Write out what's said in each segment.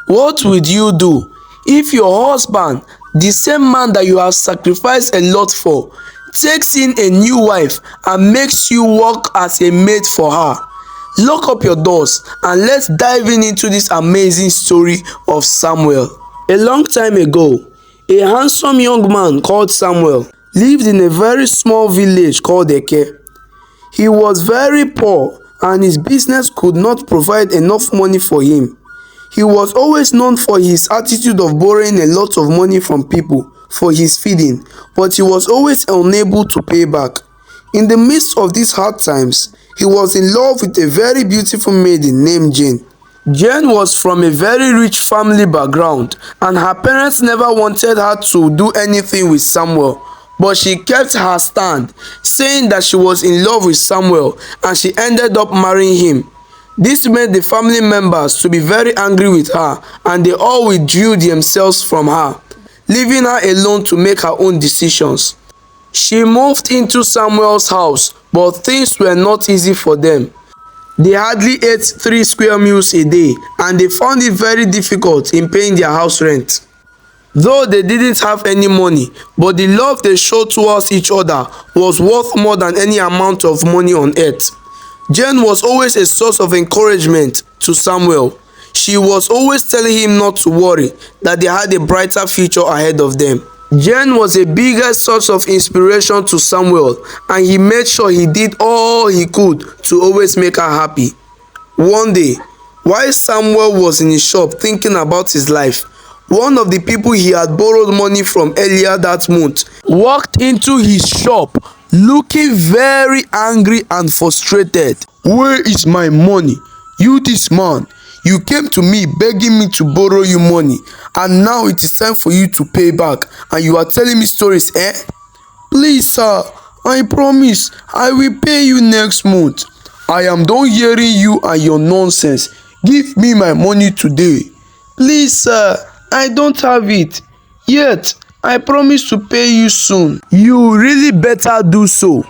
What would you do if your husband, the same man that you have sacrificed a lot for, takes in a new wife and makes you work as a maid for her? Lock up your doors and let's dive into this amazing story of Samuel. A long time ago, a handsome young man called Samuel lived in a very small village called Eke. He was very poor and his business could not provide enough money for him. He was always known for his attitude of borrowing a lot of money from people for his feeding, but he was always unable to pay back. In the midst of these hard times, he was in love with a very beautiful maiden named Jane. Jane was from a very rich family background and her parents never wanted her to do anything with Samuel, but she kept her stand, saying that she was in love with Samuel and she ended up marrying him. This made the family members to be very angry with her and they all withdrew themselves from her, leaving her alone to make her own decisions. She moved into Samuel's house, but things were not easy for them. They hardly ate 3 square meals a day and they found it very difficult in paying their house rent. Though they didn't have any money, but the love they showed towards each other was worth more than any amount of money on earth. Jane was always a source of encouragement to Samuel. She was always telling him not to worry, that they had a brighter future ahead of them. Jane was a bigger source of inspiration to Samuel and he made sure he did all he could to always make her happy. One day, while Samuel was in his shop thinking about his life, one of the people he had borrowed money from earlier that month walked into his shop looking very angry and frustrated. "Where is my money? You this man, you came to me begging me to borrow you money and now it is time for you to pay back and you are telling me stories, eh? Please sir, I promise I will pay you next month. I am done hearing you and your nonsense. Give me my money today. Please sir, I don't have it yet. I promise to pay you soon." "You really better do so.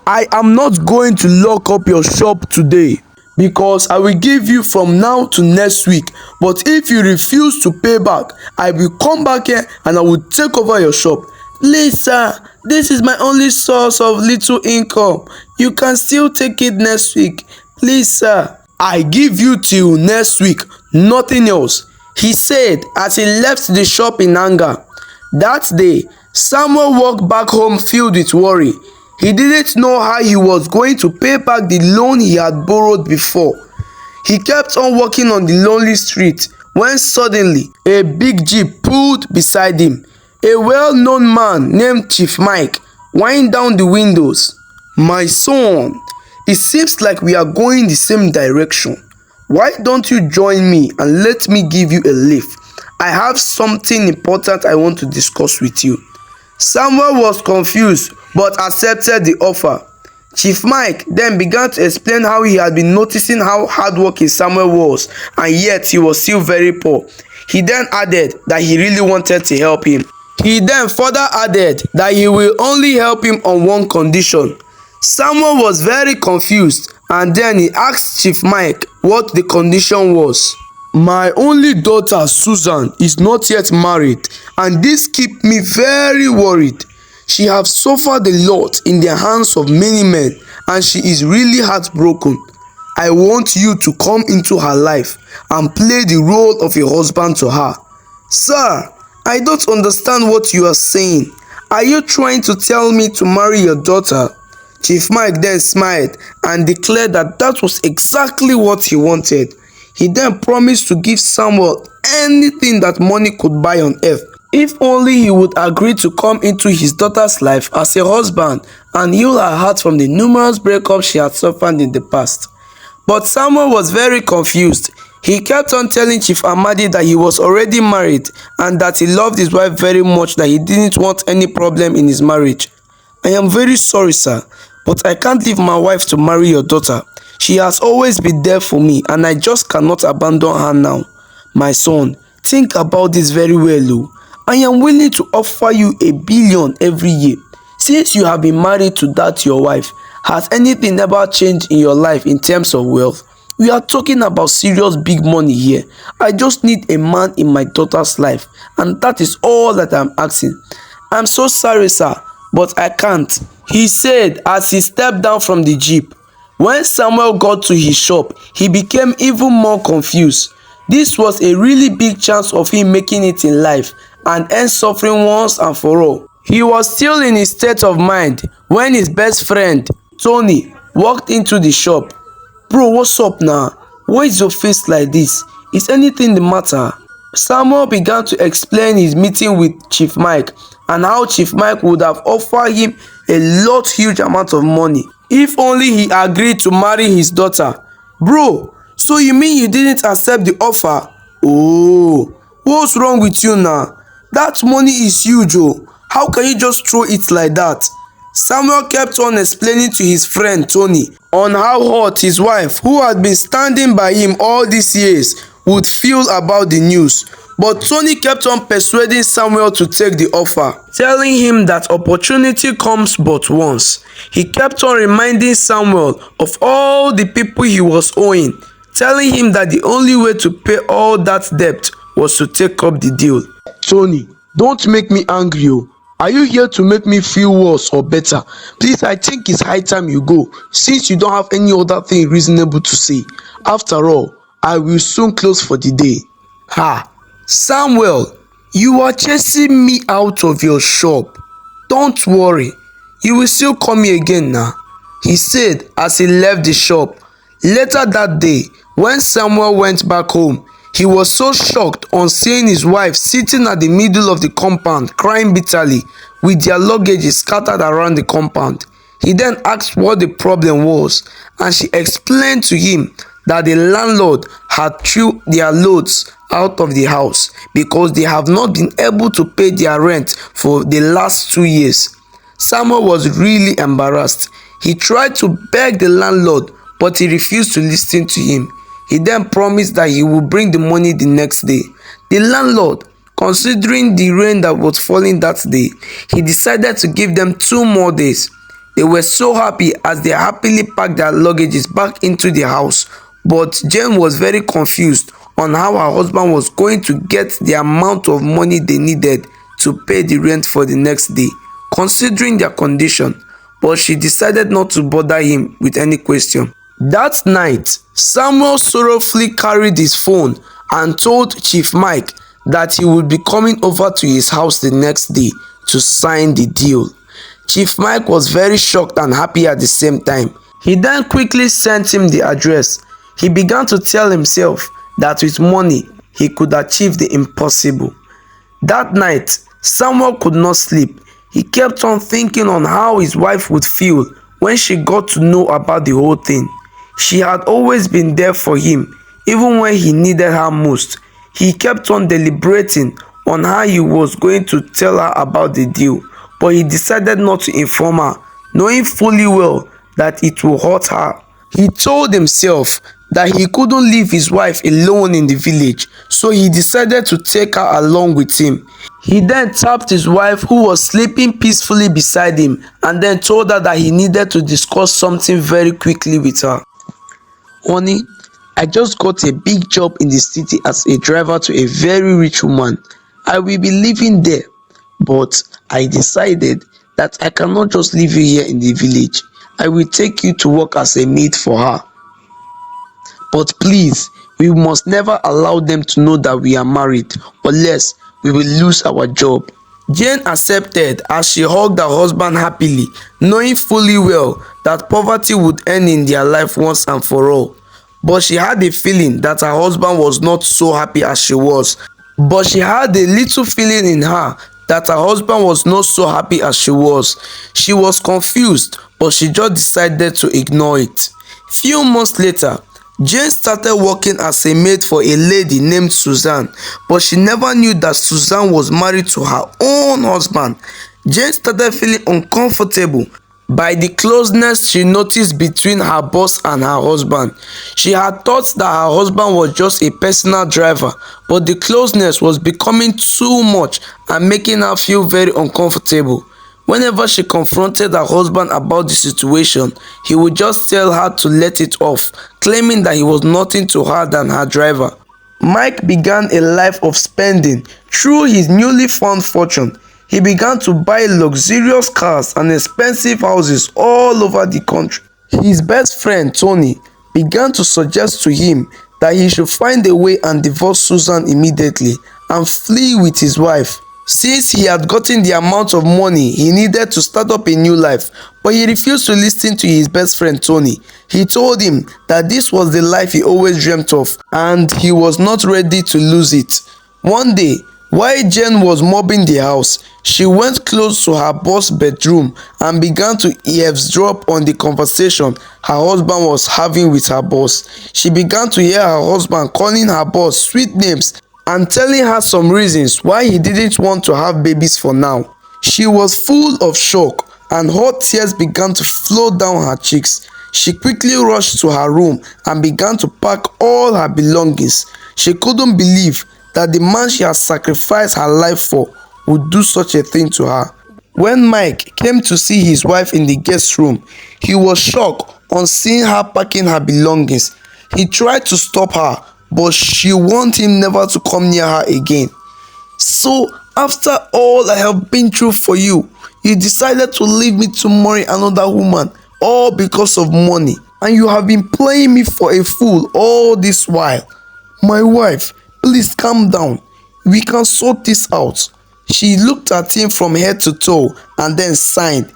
I am not going to lock up your shop today because I will give you from now to next week, but if you refuse to pay back, I will come back here and I will take over your shop. Please sir, this is my only source of little income. You can still take it next week. Please sir." "I give you till next week, nothing else," he said as he left the shop in anger. That day, Samuel walked back home filled with worry. He didn't know how he was going to pay back the loan he had borrowed before. He kept on walking on the lonely street when suddenly a big jeep pulled beside him. A well-known man named Chief Mike whined down the windows. "My son, it seems like we are going the same direction. Why don't you join me and let me give you a lift? I have something important I want to discuss with you." Samuel was confused but accepted the offer. Chief Mike then began to explain how he had been noticing how hardworking Samuel was and yet he was still very poor. He then added that he really wanted to help him. He then further added that he will only help him on one condition. Samuel was very confused and then he asked Chief Mike what the condition was. "My only daughter Susan is not yet married and this keeps me very worried. She has suffered a lot in the hands of many men and she is really heartbroken. I want you to come into her life and play the role of a husband to her." "Sir, I don't understand what you are saying. Are you trying to tell me to marry your daughter?" Chief Mike then smiled and declared that that was exactly what he wanted. He then promised to give Samuel anything that money could buy on earth, if only he would agree to come into his daughter's life as a husband and heal her heart from the numerous breakups she had suffered in the past. But Samuel was very confused. He kept on telling Chief Amadi that he was already married and that he loved his wife very much, that he didn't want any problem in his marriage. "I am very sorry sir, but I can't leave my wife to marry your daughter. She has always been there for me and I just cannot abandon her now. My son, think about this very well. I am willing to offer you $1 billion every year. Since you have been married to that your wife, has anything ever changed in your life in terms of wealth? We are talking about serious big money here. I just need a man in my daughter's life, and that is all that I'm asking. I'm so sorry, sir, but I can't, he said as he stepped down from the jeep. When Samuel got to his shop, he became even more confused. This was a really big chance of him making it in life and end suffering once and for all. He was still in his state of mind when his best friend, Tony, walked into the shop. Bro, what's up now? Why is your face like this? Is anything the matter? Samuel began to explain his meeting with Chief Mike and how Chief Mike would have offered him a huge amount of money if only he agreed to marry his daughter. Bro, so you mean you didn't accept the offer? Oh, what's wrong with you now? That money is huge. Oh, how can you just throw it like that? Samuel kept on explaining to his friend Tony on how hurt his wife, who had been standing by him all these years, would feel about the news. But Tony kept on persuading Samuel to take the offer, telling him that opportunity comes but once. He kept on reminding Samuel of all the people he was owing, telling him that the only way to pay all that debt was to take up the deal. Tony, don't make me angry. Are you here to make me feel worse or better? Please, I think it's high time you go, since you don't have any other thing reasonable to say. After all, I will soon close for the day. Ha! Samuel, you are chasing me out of your shop. Don't worry, you will still call me again now, he said as he left the shop. Later that day, when Samuel went back home, he was so shocked on seeing his wife sitting at the middle of the compound crying bitterly with their luggage scattered around the compound. He then asked what the problem was, and she explained to him that the landlord had threw their loads out of the house because they have not been able to pay their rent for the last 2 years. Samuel was really embarrassed. He tried to beg the landlord, but he refused to listen to him. He then promised that he would bring the money the next day. The landlord, considering the rain that was falling that day, he decided to give them 2 more days. They were so happy as they happily packed their luggages back into the house. But Jane was very confused on how her husband was going to get the amount of money they needed to pay the rent for the next day, considering their condition. But she decided not to bother him with any question. That night, Samuel sorrowfully carried his phone and told Chief Mike that he would be coming over to his house the next day to sign the deal. Chief Mike was very shocked and happy at the same time. He then quickly sent him the address. He began to tell himself that with money, he could achieve the impossible. That night, Samuel could not sleep. He kept on thinking on how his wife would feel when she got to know about the whole thing. She had always been there for him, even when he needed her most. He kept on deliberating on how he was going to tell her about the deal, but he decided not to inform her, knowing fully well that it will hurt her. He told himself that he couldn't leave his wife alone in the village, so he decided to take her along with him. He then tapped his wife, who was sleeping peacefully beside him, and then told her that he needed to discuss something very quickly with her. Honey, I just got a big job in the city as a driver to a very rich woman. I will be living there, but I decided that I cannot just leave you here in the village. I will take you to work as a maid for her. But please, we must never allow them to know that we are married, unless we will lose our job. Jane accepted as she hugged her husband happily, knowing fully well that poverty would end in their life once and for all. But she had a feeling that her husband was not so happy as she was. But she had a little feeling in her that her husband was not so happy as she was. She was confused, but she just decided to ignore it. Few months later, Jane started working as a maid for a lady named Susan, but she never knew that Susan was married to her own husband. Jane started feeling uncomfortable by the closeness she noticed between her boss and her husband. She had thought that her husband was just a personal driver, but the closeness was becoming too much and making her feel very uncomfortable. Whenever she confronted her husband about the situation, he would just tell her to let it off, claiming that he was nothing to her than her driver. Mike began a life of spending. Through his newly found fortune, he began to buy luxurious cars and expensive houses all over the country. His best friend, Tony, began to suggest to him that he should find a way and divorce Susan immediately and flee with his wife, since he had gotten the amount of money he needed to start up a new life. But he refused to listen to his best friend Tony. He told him that this was the life he always dreamt of and he was not ready to lose it. One day, while Jen was mopping the house, she went close to her boss's bedroom and began to eavesdrop on the conversation her husband was having with her boss. She began to hear her husband calling her boss sweet names and telling her some reasons why he didn't want to have babies for now. She was full of shock and hot tears began to flow down her cheeks. She quickly rushed to her room and began to pack all her belongings. She couldn't believe that the man she had sacrificed her life for would do such a thing to her. When Mike came to see his wife in the guest room, he was shocked on seeing her packing her belongings. He tried to stop her, but she warned him never to come near her again. "So, after all I have been through for you, you decided to leave me to marry another woman, all because of money, and you have been playing me for a fool all this while. My wife, please calm down. We can sort this out." She looked at him from head to toe and then sighed.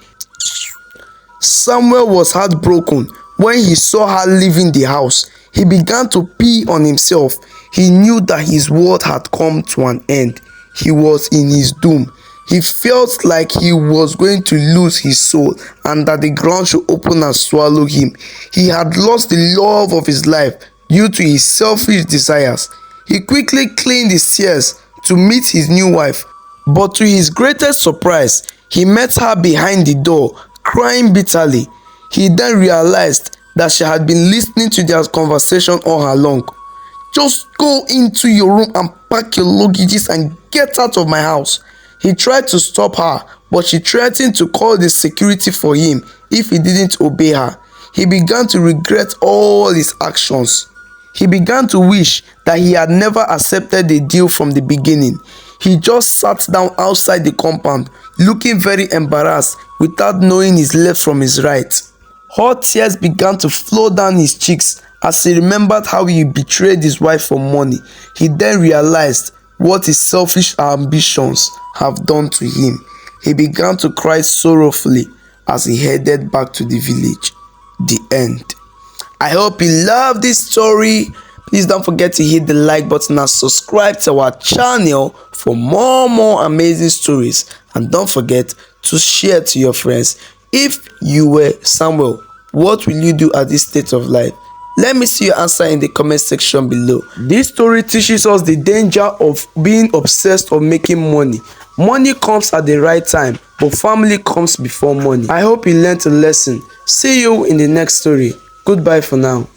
Samuel was heartbroken when he saw her leaving the house. He began to pee on himself. He knew that his world had come to an end. He was in his doom. He felt like he was going to lose his soul and that the ground should open and swallow him. He had lost the love of his life due to his selfish desires. He quickly cleaned his tears to meet his new wife, but to his greatest surprise, he met her behind the door, crying bitterly. He then realized that she had been listening to their conversation all along. "Just go into your room and pack your luggages and get out of my house." He tried to stop her, but she threatened to call the security for him if he didn't obey her. He began to regret all his actions. He began to wish that he had never accepted the deal from the beginning. He just sat down outside the compound, looking very embarrassed without knowing his left from his right. Hot tears began to flow down his cheeks as he remembered how he betrayed his wife for money. He then realized what his selfish ambitions have done to him. He began to cry sorrowfully as he headed back to the village. The end. I hope you love this story. Please don't forget to hit the like button and subscribe to our channel for more amazing stories. And don't forget to share to your friends. If you were Samuel, what will you do at this state of life? Let me see your answer in the comment section below. This story teaches us the danger of being obsessed or making money. Money comes at the right time, but family comes before money. I hope you learned a lesson. See you in the next story. Goodbye for now.